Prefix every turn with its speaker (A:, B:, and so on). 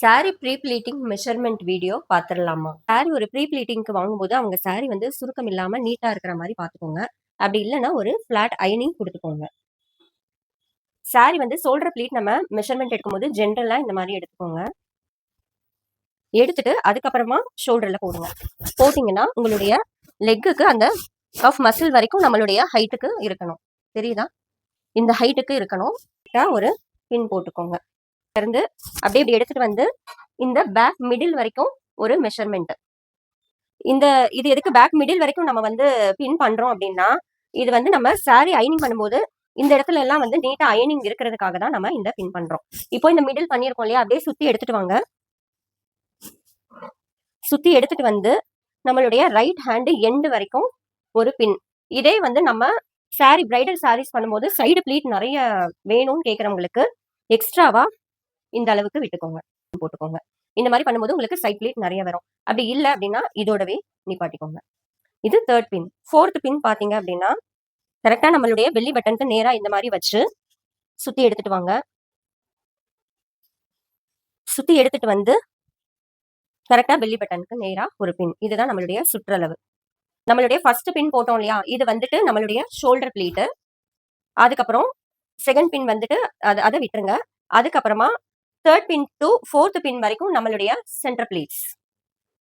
A: Sorry pre pleating measurement video பார்த்துடலாமா? சாரி ஒரு pre ப்ளீட்டிங்க்கு வாங்கும்போது அவங்க சாரி வந்து சுருக்கம் இல்லாம நீட்டா இருக்கிற மாதிரி பார்த்துக்கோங்க. அப்படி இல்லைன்னா ஒரு ஃபிளாட் அயனிங் கொடுத்துக்கோங்க. சாரி வந்து ஷோல்டர் ப்ளீட் நம்ம மெஷர்மெண்ட் எடுக்கும்போது ஜென்ரலா இந்த மாதிரி எடுத்துக்கோங்க. எடுத்துட்டு அதுக்கப்புறமா ஷோல்டர்ல போடுங்க. போட்டீங்கன்னா உங்களுடைய லெக்குக்கு அந்த கஃப் மசில் வரைக்கும் நம்மளுடைய ஹைட்டுக்கு இருக்கணும். தெரியுதா? இந்த ஹைட்டுக்கு இருக்கணும். ஒரு பின் போட்டுக்கோங்க. இருந்து அப்படியே இப்படி எடுத்துட்டு வந்து இந்த பேக் மிடில் வரைக்கும் ஒரு மெஷர்மெண்ட். இது எதுக்கு பேக் மிடில் வரைக்கும் நம்ம வந்து பின் பண்றோம் அப்படின்னா, இது வந்து நம்ம சாரி அயனிங் பண்ணும்போது இந்த இடத்துல எல்லாம் வந்து நீட்டா அயனிங் இருக்கிறதுக்காக தான் நம்ம இந்த பின் பண்றோம். இப்போ இந்த மிடில் பண்ணியிருக்கோம் இல்லையா, அப்படியே சுத்தி எடுத்துட்டு வாங்க. சுத்தி எடுத்துட்டு வந்து நம்மளுடைய ரைட் ஹேண்ட் எண்டு வரைக்கும் ஒரு பின். இதே வந்து நம்ம சாரி பிரைடல் சாரீஸ் பண்ணும்போது சைடு ப்ளீட் நிறைய வேணும்னு கேட்கறவங்களுக்கு எக்ஸ்ட்ராவா இந்த அளவுக்கு விட்டுக்கோங்க, போட்டுக்கோங்க. இந்த மாதிரி பண்ணும்போது உங்களுக்கு சைட் ப்ளீட் நிறைய வரும். அப்படி இல்லை அப்படின்னா இதோடவே நிப்பாட்டிக்கோங்க. இது தேர்ட் பின். ஃபோர்த் பின் பாத்தீங்க அப்படின்னா கரெக்டா நம்மளுடைய பெல்லி பட்டனுக்கு நேரா இந்த மாதிரி வச்சு சுத்தி எடுத்துட்டு வாங்க. சுத்தி எடுத்துட்டு வந்து கரெக்டா பெல்லி பட்டனுக்கு நேரா ஒரு பின். இதுதான் நம்மளுடைய சுற்றளவு. நம்மளுடைய ஃபர்ஸ்ட் பின் போட்டோம் இல்லையா, இது வந்துட்டு நம்மளுடைய ஷோல்டர் பிளீட்டு. அதுக்கப்புறம் செகண்ட் பின் வந்துட்டு அதை விட்டுருங்க. அதுக்கப்புறமா தேர்ட் பின் டு ஃபோர்த் பின் வரைக்கும் நம்மளுடைய சென்டர் பிளீட்ஸ்.